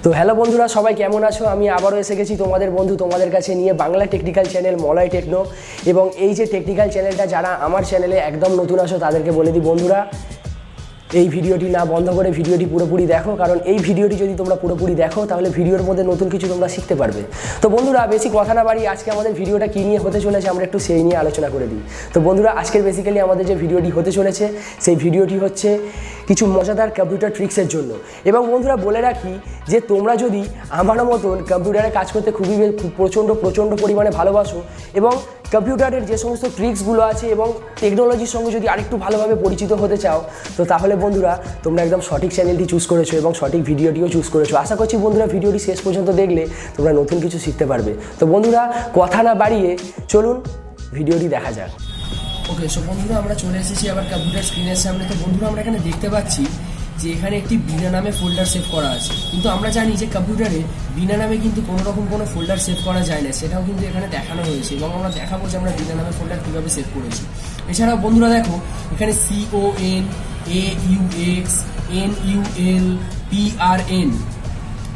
তো হ্যালো বন্ধুরা, সবাই কেমন আছো? আমি আবারও এসে গেছি তোমাদের বন্ধু তোমাদের কাছে নিয়ে Bangla technical channel Malay Techno. এবং এই যে টেকনিক্যাল চ্যানেলটা, যারা আমার চ্যানেলে একদম নতুন আসো তাদেরকে বলে দিই বন্ধুরা, এই ভিডিওটি না বন্ধ করে ভিডিওটি পুরোপুরি দেখো, কারণ এই ভিডিওটি যদি তোমরা পুরোপুরি দেখো তাহলে ভিডিওর মধ্যে নতুন কিছু তোমরা শিখতে পারবে। তো বন্ধুরা, বেশি কথা না বাড়িয়ে আজকে আমাদের ভিডিওটা কী নিয়ে হতে চলেছে আমরা একটু সেই নিয়ে আলোচনা করে দিই। তো বন্ধুরা, আজকের বেসিক্যালি আমাদের যে ভিডিওটি হতে চলেছে সেই ভিডিওটি হচ্ছে কিছু মজাদার কম্পিউটার ট্রিক্সের জন্য। এবং বন্ধুরা বলে রাখি যে তোমরা যদি আমার মতন কম্পিউটারে কাজ করতে প্রচণ্ড পরিমাণে ভালোবাসো এবং কম্পিউটারের যে সমস্ত ট্রিক্সগুলো আছে এবং টেকনোলজির সঙ্গে যদি আরেকটু ভালোভাবে পরিচিত হতে চাও, তো তাহলে বন্ধুরা তোমরা একদম সঠিক চ্যানেলটি চুজ করেছো এবং সঠিক ভিডিওটিও চুজ করেছো। আশা করছি বন্ধুরা ভিডিওটি শেষ পর্যন্ত দেখলে তোমরা নতুন কিছু শিখতে পারবে। তো বন্ধুরা, কথা না বাড়িয়ে চলুন ভিডিওটি দেখা যাক। ওকে, সো বন্ধুরা আমরা চলে এসেছি আবার কম্পিউটার স্ক্রিনের সামনে। তো বন্ধুরা আমরা এখানে দেখতে পাচ্ছি যে এখানে একটি বিনা নামে ফোল্ডার সেভ করা আছে, কিন্তু আমরা জানি যে কম্পিউটারে বিনা নামে কিন্তু কোনো রকম কোনো ফোল্ডার সেভ করা যায় না, সেটাও কিন্তু এখানে দেখানো হয়েছে এবং আমরা দেখাবো যে আমরা বিনা নামে ফোল্ডার কীভাবে সেভ করেছি। এছাড়াও বন্ধুরা দেখো, এখানে CONAUXNUL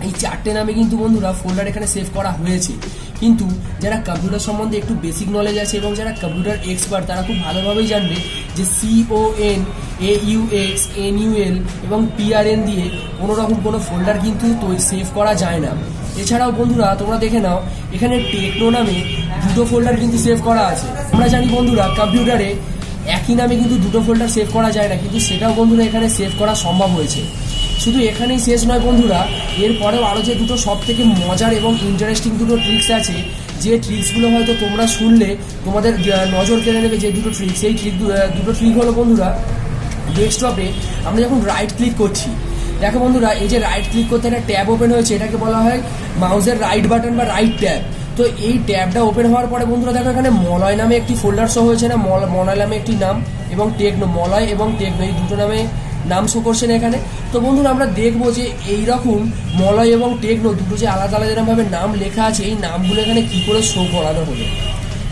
এই চারটে নামে কিন্তু বন্ধুরা ফোল্ডার এখানে সেভ করা হয়েছে। কিন্তু যারা কম্পিউটার সম্বন্ধে একটু বেসিক নলেজ আছে এবং যারা কম্পিউটার এক্সপার্ট, তারা খুব ভালোভাবেই জানবে যে CONAUXNUL এবং PRN দিয়ে কোনো রকম কোনো ফোল্ডার কিন্তু সেভ করা যায় না। এছাড়াও বন্ধুরা তোমরা দেখে নাও, এখানে টেকনো নামে দুটো ফোল্ডার কিন্তু সেভ করা আছে। আমরা জানি বন্ধুরা কম্পিউটারে একই নামে কিন্তু দুটো ফোল্ডার সেভ করা যায় না, কিন্তু সেটাও বন্ধুরা এখানে সেভ করা সম্ভব হয়েছে। শুধু এখানেই শেষ নয় বন্ধুরা, এরপরেও আরও যে দুটো সব থেকে মজার এবং ইন্টারেস্টিং দুটো ট্রিক্স আছে, যে ট্রিক্সগুলো হয়তো তোমরা শুনলে তোমাদের নজর কেড়ে নেবে। যে দুটো ট্রিক্স, এই দুটো ট্রিক হলো বন্ধুরা, ডেস্কটপে আমরা যখন রাইট ক্লিক করছি, দেখো বন্ধুরা এই যে রাইট ক্লিক করতে একটা ট্যাব ওপেন হয়েছে, এটাকে বলা হয় মাউসের রাইট বাটন বা রাইট ট্যাব। তো এই ট্যাবটা ওপেন হওয়ার পরে বন্ধুরা দেখো এখানে মলয় নামে একটি ফোল্ডার শো হয়েছে না, মলয় নামে একটি নাম, এবং টেকনো, মলয় এবং টেকনো এই দুটো নামে নাম শো করছে না এখানে। তো বন্ধুরা আমরা দেখবো যে এইরকম মলয় এবং টেকনো দুটো যে আলাদা আলাদা যেরকমভাবে নাম লেখা আছে, এই নামগুলো এখানে কী করে শো করানো হলো।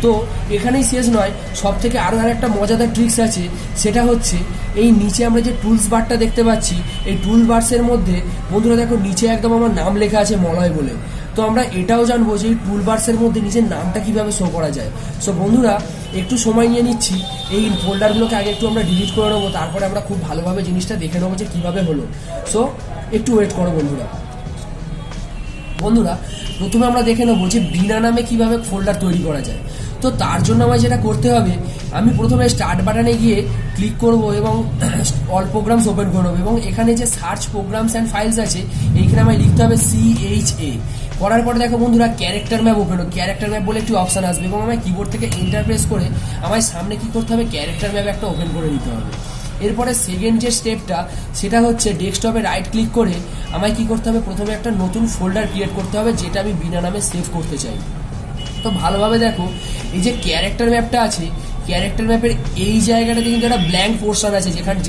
তো এখানেই শেষ নয়, সব থেকে আরও একটা মজাদার ট্রিক্স আছে, সেটা হচ্ছে এই নিচে আমরা যে টুলস বারটা দেখতে পাচ্ছি, এই টুল বার্সের মধ্যে বন্ধুরা দেখো নিচে একদম আমার নাম লেখা আছে মলয় বলে। তো আমরা এটাও জানবো যে এই টুল বার্সের মধ্যে নিজের নামটা কীভাবে শো করা যায়। সো বন্ধুরা একটু সময় নিয়ে নিচ্ছি, এই ফোল্ডারগুলোকে আগে একটু আমরা ডিলিট করে নেবো, তারপরে আমরা খুব ভালোভাবে জিনিসটা দেখে নেবো যে কীভাবে হলো। সো একটু ওয়েট করো বন্ধুরা। প্রথমে আমরা দেখে নেবো যে বিনা নামে কীভাবে ফোল্ডার তৈরি করা যায়। তো তার জন্য আমার যেটা করতে হবে, আমি প্রথমে স্টার্ট বাটনে গিয়ে ক্লিক করব এবং অল প্রোগ্রামস ওপেন করে নেবো, এবং এখানে যে সার্চ প্রোগ্রামস অ্যান্ড ফাইলস আছে এইখানে আমায় লিখতে হবে CHA। করার পরে দেখো বন্ধুরা ক্যারেক্টার ম্যাপ ওপেন হবে, ক্যারেক্টার ম্যাপ বলে একটি অপশান আসবে এবং আমায় কিবোর্ড থেকে এন্টার প্রেস করে আমায় সামনে কী করতে হবে, ক্যারেক্টার ম্যাপ একটা ওপেন করে নিতে হবে। এরপরে সেকেন্ড যে স্টেপটা, সেটা হচ্ছে ডেস্কটপে রাইট ক্লিক করে আমায় কী করতে হবে, প্রথমে একটা নতুন ফোল্ডার ক্রিয়েট করতে হবে যেটা আমি বিনা নামে সেভ করতে চাই। তো ভালোভাবে দেখো, এই যে ক্যারেক্টার ম্যাপটা আছে, ক্যারেক্টার ম্যাপের এই জায়গাটাতে কিন্তু একটা ব্ল্যাঙ্ক পোর্শন আছে, যেখানে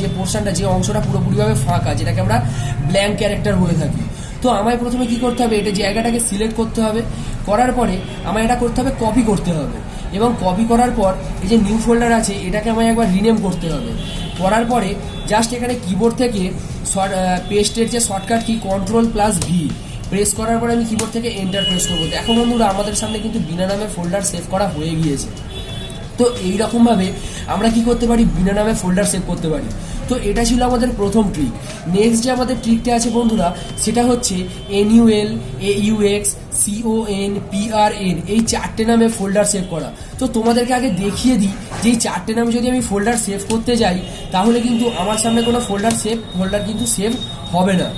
যে পোর্শনটা, যে অংশটা পুরোপুরিভাবে ফাঁকা, যেটাকে আমরা ব্ল্যাঙ্ক ক্যারেক্টার বলে থাকি। তো আমায় প্রথমে কি করতে হবে, এটা জায়গাটাকে সিলেক্ট করতে হবে, করার পরে আমায় এটা করতে হবে কপি করতে হবে, এবং কপি করার পর এই যে নিউ ফোল্ডার আছে এটাকে আমায় একবার রিনেম করতে হবে। করার পরে জাস্ট এখানে কিবোর্ড থেকে পেস্টের যে শর্টকাট কি Ctrl+V প্রেস করার পরে আমি কিবোর্ড থেকে এন্টার প্রেস করবো। দেখো বন্ধুরা আমাদের সামনে কিন্তু বিনা নামে ফোল্ডার সেভ করা হয়ে গিয়েছে। তো এইরকমভাবে আমরা কি করতে পারি, বিনা নামে ফোল্ডার সেভ করতে পারি। তো এটা ছিল আমাদের প্রথম ট্রিক। নেক্সট যে আমাদের ট্রিকটা আছে বন্ধুরা, সেটা হচ্ছে NUL AUX CON PRN এই চারটে নামে ফোল্ডার সেভ করা। তো তোমাদেরকে আগে দেখিয়ে দিই যে এই চারটে নামে যদি আমি ফোল্ডার সেভ করতে যাই, তাহলে কিন্তু আমার সামনে কোনো ফোল্ডার কিন্তু সেভ হবে না।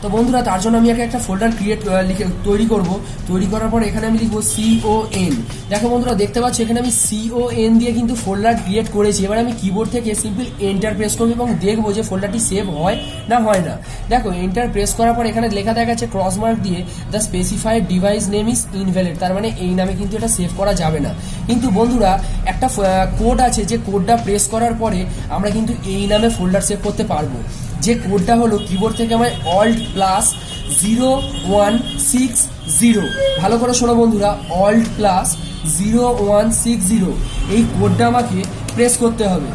তো বন্ধুরা তার জন্য আমি একটা ফোল্ডার তৈরি করব। তৈরি করার পর এখানে আমি লিখবো CON। দেখো বন্ধুরা দেখতে পাচ্ছ এখানে আমি CON দিয়ে কিন্তু ফোল্ডার ক্রিয়েট করেছি। এবার আমি কিবোর্ড থেকে সিম্পল এন্টার প্রেস করবো এবং দেখবো যে ফোল্ডারটি সেভ হয় না হয় না। দেখো এন্টার প্রেস করার পর এখানে লেখা দেখাচ্ছে ক্রস মার্ক দিয়ে the specified device name is invalid, তার মানে এই নামে কিন্তু এটা সেভ করা যাবে না। কিন্তু বন্ধুরা একটা কোড আছে, যে কোডটা প্রেস করার পরে আমরা কিন্তু এই নামে ফোল্ডার সেভ করতে পারবো। যে কোডটা হলো, কিবোর্ড থেকে আমার Alt+0160, ভালো করে শোনো বন্ধুরা, Alt+0160 এই কোডটা আমাকে প্রেস করতে হবে।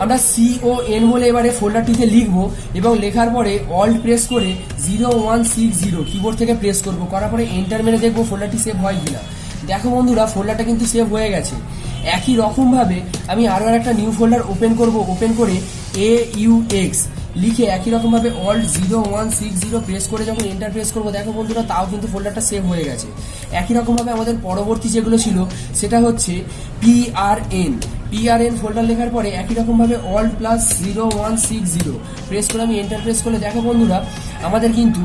আমরা CON বলে এবারে ফোল্ডারটিতে লিখবো এবং লেখার পরে অল্ট প্রেস করে 0160 কিবোর্ড থেকে প্রেস করবো, করার পরে এন্টার মেরে দেখবো ফোল্ডারটি সেভ হয় কিনা। দেখো বন্ধুরা ফোল্ডারটা কিন্তু সেভ হয়ে গেছে। একই রকমভাবে আমি আরও একটা নিউ ফোল্ডার ওপেন করব, ওপেন করে AUX লিখে একই রকমভাবে অল্ট 0160 প্রেস করে যখন এন্টার প্রেস করবো, দেখো বন্ধুরা তাও কিন্তু ফোল্ডারটা সেভ হয়ে গেছে। একই রকমভাবে আমাদের পরবর্তী যেগুলো ছিল সেটা হচ্ছে PRN ফোল্ডার লেখার পরে একই রকমভাবে অল্ট প্লাস 0160 প্রেস করে আমি এন্টার প্রেস করলে দেখো বন্ধুরা আমাদের কিন্তু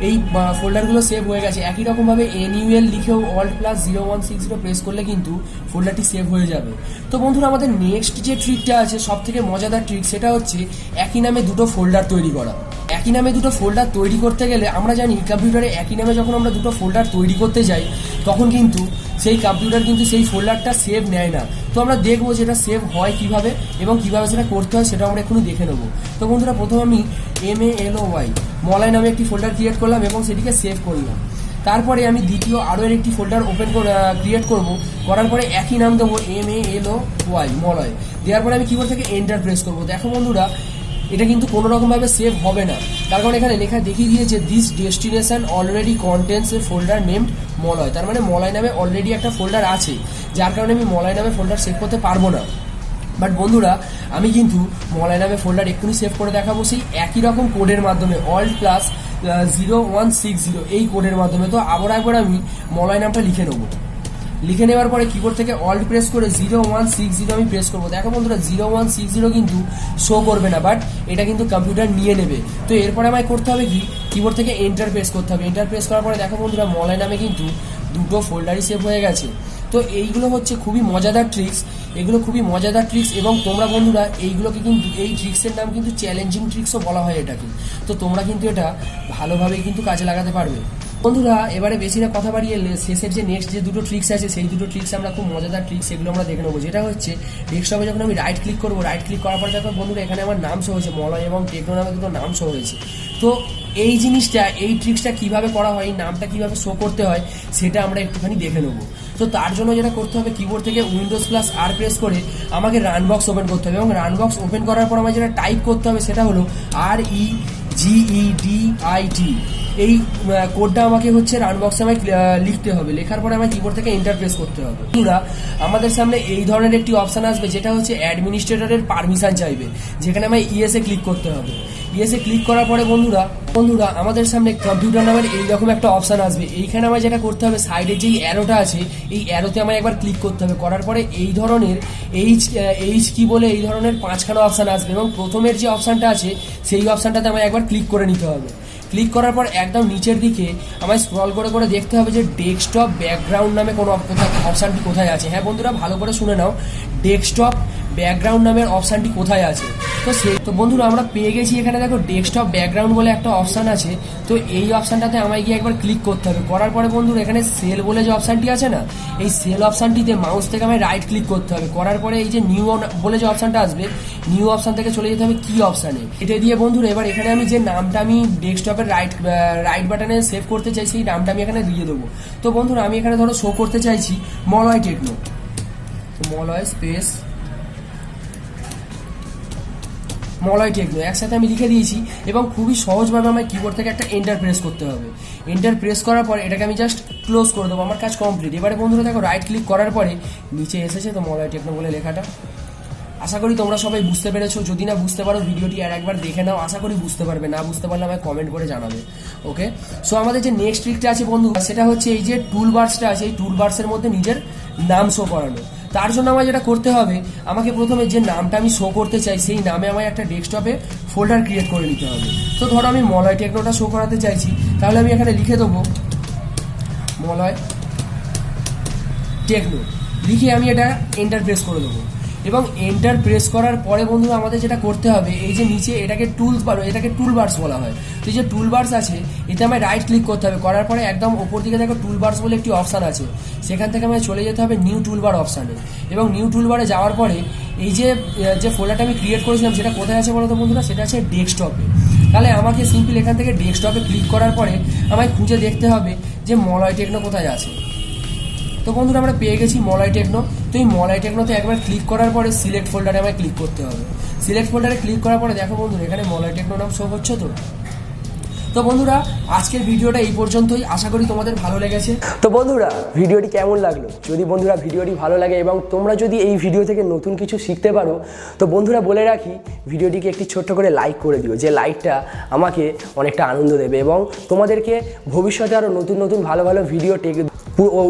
এই ফোল্ডারগুলো সেভ হয়ে গেছে। একই রকমভাবে NUL লিখেও অল্ট প্লাস 0160 প্রেস করলে কিন্তু ফোল্ডারটি সেভ হয়ে যাবে। তো বন্ধুরা আমাদের নেক্সট যে ট্রিকটা আছে সব থেকে মজাদার ট্রিক, সেটা হচ্ছে একই নামে দুটো ফোল্ডার তৈরি করা। একই নামে দুটো ফোল্ডার তৈরি করতে গেলে আমরা জানি কম্পিউটারে একই নামে যখন আমরা দুটো ফোল্ডার তৈরি করতে যাই তখন কিন্তু সেই কম্পিউটার কিন্তু সেই ফোল্ডারটা সেভ নেয় না। তো আমরা দেখবো যেটা সেভ হয় কিভাবে এবং কিভাবে সেটা করতে হয় সেটা আমরা এখনই দেখে নেবো। তো বন্ধুরা প্রথমে আমি MALOY মলয় নামে একটি ফোল্ডার ক্রিয়েট করলাম এবং সেটিকে সেভ করলাম। তারপরে আমি দ্বিতীয় আরও একটি ফোল্ডার ক্রিয়েট করব, করার পরে একই নাম দেবো MALOY মলয়, দেওয়ার পরে আমি কিবোর্ড থেকে এন্টার প্রেস করবো। দেখো বন্ধুরা এটা কিন্তু কোনো রকমভাবে সেভ হবে না, তার কারণ এখানে লেখা দেখিয়ে দিয়েছে this destination already contents A folder named Malay. তার মানে মলয় নামে অলরেডি একটা ফোল্ডার আছে, যার কারণে আমি মলয় নামে ফোল্ডার সেভ করতে পারবো না। বাট বন্ধুরা আমি কিন্তু মলয় নামে ফোল্ডার এক্ষুনি সেভ করে দেখাবো সেই একই রকম কোডের মাধ্যমে অল্ট প্লাস 0160 এই কোডের মাধ্যমে। তো আবার একবার আমি মলয় নামটা লিখে নেবো। লিখে নেওয়ার পরে কিবোর্ড থেকে অল্ট প্রেস করে 0160 আমি প্রেস করবো। দেখো বন্ধুরা 0160 কিন্তু শো করবে না, বাট এটা কিন্তু কম্পিউটার নিয়ে নেবে। তো এরপরে আমায় করতে হবে কি, কিবোর্ড থেকে এন্টার প্রেস করতে হবে। এন্টার প্রেস করার পরে দেখো বন্ধুরা মলয় নামে কিন্তু দুটো ফোল্ডারই সেভ হয়ে গেছে। তো এইগুলো হচ্ছে খুবই মজাদার ট্রিক্স, এগুলো খুবই মজাদার ট্রিক্স এবং তোমরা বন্ধুরা এইগুলোকে কিন্তু এই ট্রিক্সের নাম কিন্তু চ্যালেঞ্জিং ট্রিক্সও বলা হয় এটাকে। তো তোমরা কিন্তু এটা ভালোভাবেই কিন্তু কাজে লাগাতে পারবে। বন্ধুরা এবারে বেশি না কথা বাড়িয়ে শেষের যে নেক্সট যে দুটো ট্রিক্স আছে সেই দুটো ট্রিক্স আমরা খুব মজাদার ট্রিক্স সেগুলো আমরা দেখে নেবো। যেটা হচ্ছে ডেস্কটপে যখন আমি রাইট ক্লিক করবো, রাইট ক্লিক করার পর দেখো বন্ধুরা এখানে আমার নাম শো হয়েছে, মলয় এবং টেকনো নামে দুটো নাম শো হয়েছে। তো এই জিনিসটা এই ট্রিক্সটা কিভাবে করা হয়, এই নামটা কিভাবে শো করতে হয় সেটা আমরা একটুখানি দেখে নেবো। তো তার জন্য যেটা করতে হবে কিবোর্ড থেকে Windows+R প্রেস করে আমাকে রান বক্স ওপেন করতে হবে এবং রান বক্স ওপেন করার পর আমাকে যেটা টাইপ করতে হবে সেটা হলো REGEDIT। এই কোডটা আমাকে হচ্ছে রান বক্সে আমায় লিখতে হবে। লেখার পরে আমার কিবোর্ড থেকে এন্টার প্রেস করতে হবে। বন্ধুরা আমাদের সামনে এই ধরনের একটি অপশন আসবে যেটা হচ্ছে অ্যাডমিনিস্ট্রেটরের পারমিশন চাইবে, যেখানে আমায় ইএসএ ক্লিক করতে হবে। ইএসএ ক্লিক করার পরে বন্ধুরা আমাদের সামনে কম্পিউটার নামের এইরকম একটা অপশন আসবে। এইখানে আমার যেটা করতে হবে সাইডে যেই অ্যারোটা আছে এই অ্যারোতে আমায় একবার ক্লিক করতে হবে। করার পরে এই ধরনের এইচ কি বলে এই ধরনের 5খানা অপশন আসবে এবং প্রথমের যে অপশনটা আছে সেই অপশনটাতে আমায় একবার ক্লিক করে নিতে হবে। ক্লিক করার পর একদম নিচের দিকে আমায় স্ক্রল করে করে দেখতে হবে যে ডেস্কটপ ব্যাকগ্রাউন্ড নামে কোনো অপশানটি কোথায় আছে। হ্যাঁ বন্ধুরা ভালো করে শুনে নাও, ডেস্কটপ ব্যাকগ্রাউন্ড নামের অপশানটি কোথায় আছে। তো বন্ধুরা আমরা পেয়ে গেছি, এখানে দেখো ডেস্কটপ ব্যাকগ্রাউন্ড বলে একটা অপশান আছে। তো এই অপশানটাতে আমায় গিয়ে একবার ক্লিক করতে হবে। করার পরে বন্ধুরা এখানে সেল বলে যে অপশানটি আছে না, এই সেল অপশানটিতে মাউস থেকে আমায় রাইট ক্লিক করতে হবে। করার পরে এই যে নিউ বলে যে অপশানটা আসবে, নিউ অপশান থেকে চলে যেতে হবে কি অপশানে। এটা দিয়ে বন্ধুরা এবার এখানে আমি যে নামটা আমি ডেস্কটপের রাইট বাটনে সেভ করতে চাই সেই নামটা আমি এখানে দিয়ে দেবো। তো বন্ধুরা আমি এখানে ধরো শো করতে চাইছি Malay Techno, Malay space Malay Techno একসাথে আমি লিখে দিয়েছি এবং খুবই সহজভাবে আমার কিবোর্ড থেকে একটা এন্টার প্রেস করতে হবে। এন্টার প্রেস করার পর এটাকে আমি জাস্ট ক্লোজ করে দেবো, আমার কাজ কমপ্লিট। এবারে বন্ধুরা দেখো রাইট ক্লিক করার পরে নিচে এসেছে তো মলয় টেকনো বলে লেখাটা। আশা করি তোমরা সবাই বুঝতে পেরেছো। যদি না বুঝতে পারো ভিডিওটি আর একবার দেখে নাও, আশা করি বুঝতে পারবে। না বুঝতে পারলে আমায় কমেন্ট করে জানাবে। ওকে, সো আমাদের যে নেক্সট ট্রিকটা আছে বন্ধু সেটা হচ্ছে এই যে টুল বার্সটা আছে এই টুল বার্সের মধ্যে নিজের নাম শো করানো। তার জন্য আমার যেটা করতে হবে, আমাকে প্রথমে যে নামটা আমি শো করতে চাই সেই নামে আমায় একটা ডেস্কটপে ফোল্ডার ক্রিয়েট করে নিতে হবে। তো ধরো আমি মলয় টেকনোটা শো করাতে চাইছি, তাহলে আমি এখানে লিখে দেবো মলয় টেকনো, লিখে আমি এটা এন্টার প্রেস করে দেবো। এবং এন্টার প্রেস করার পরে বন্ধুরা আমাদের যেটা করতে হবে, এই যে নিচে এটাকে টুল বার্স বলা হয়। তো এই যে টুল বার্স আছে এতে আমায় রাইট ক্লিক করতে হবে। করার পরে একদম ওপর দিকে দেখো টুল বার্স বলে একটি অপশান আছে, সেখান থেকে আমায় চলে যেতে হবে নিউ টুলবার অপশানে। এবং নিউ টুলবারে যাওয়ার পরে এই যে ফোল্ডারটা আমি ক্রিয়েট করেছিলাম সেটা কোথায় আছে বলো তো বন্ধুরা, সেটা আছে ডেস্কটপে। তাহলে আমাকে সিম্পল এখান থেকে ডেস্কটপে ক্লিক করার পরে আমায় খুঁজে দেখতে হবে যে মলয় টেকনো কোথায় আছে। তো বন্ধুরা আমরা পেয়ে গেছি মলয় টেকনো তো এই মলয় টেকনোতে একবার ক্লিক করার পরে সিলেক্ট ফোল্ডারে আমায় ক্লিক করতে হবে। সিলেক্ট ফোল্ডারে ক্লিক করার পরে দেখো বন্ধুরা এখানে মলয় টেকনো নাম শো হচ্ছে। তো বন্ধুরা আজকের ভিডিওটা এই পর্যন্তই, আশা করি তোমাদের ভালো লেগেছে। তো বন্ধুরা ভিডিওটি কেমন লাগলো? যদি বন্ধুরা ভিডিওটি ভালো লাগে এবং তোমরা যদি এই ভিডিও থেকে নতুন কিছু শিখতে পারো, তো বন্ধুরা বলে রাখি ভিডিওটিকে একটি ছোট্ট করে লাইক করে দিও, যে লাইকটা আমাকে অনেকটা আনন্দ দেবে এবং তোমাদেরকে ভবিষ্যতে আরও নতুন নতুন ভালো ভালো ভিডিও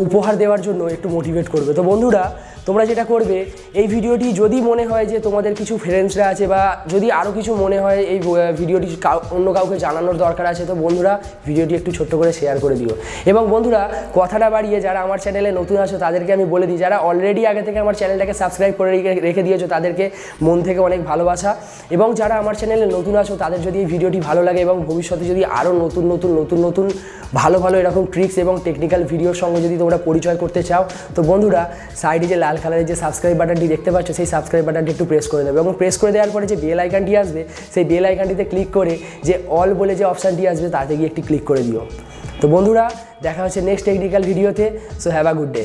উপহার দেওয়ার জন্য একটু মোটিভেট করবে। তো বন্ধুরা তোমরা যেটা করবে, এই ভিডিওটি যদি মনে হয় যে তোমাদের কিছু ফ্রেন্ডসরা আছে বা যদি আরও কিছু মনে হয় এই ভিডিওটি অন্য কাউকে জানানোর দরকার আছে, তো বন্ধুরা ভিডিওটি একটু ছোট্ট করে শেয়ার করে দিও। এবং বন্ধুরা কথা না বাড়িয়ে যারা আমার চ্যানেলে নতুন আছো তাদেরকে আমি বলে দিই, যারা অলরেডি আগে থেকে আমার চ্যানেলটাকে সাবস্ক্রাইব করে রেখে দিয়েছো তাদেরকে মন থেকে অনেক ভালোবাসা। এবং যারা আমার চ্যানেলে নতুন আছো তাদের যদি এই ভিডিওটি ভালো লাগে এবং ভবিষ্যতে যদি আরও নতুন নতুন নতুন নতুন ভালো ভালো এরকম ট্রিক্স এবং টেকনিক্যাল ভিডিওর সঙ্গে যদি তোমরা পরিচয় করতে চাও, তো বন্ধুরা সাইডে যে লাল কালারের যে সাবস্ক্রাইব বাটনটি দেখতে পাচ্ছ, সেই সাবস্ক্রাইব বাটনটি একটু প্রেস করে দেবে এবং প্রেস করে দেওয়ার পরে যে বেল আইকনটি আসবে, সেই বেল আইকনটিতে ক্লিক করে যে অল বলে যে অপশানটি আসবে তাতে গিয়ে একটি ক্লিক করে দিও। তো বন্ধুরা দেখা হচ্ছে নেক্সট টেকনিক্যাল ভিডিওতে। So have a good day.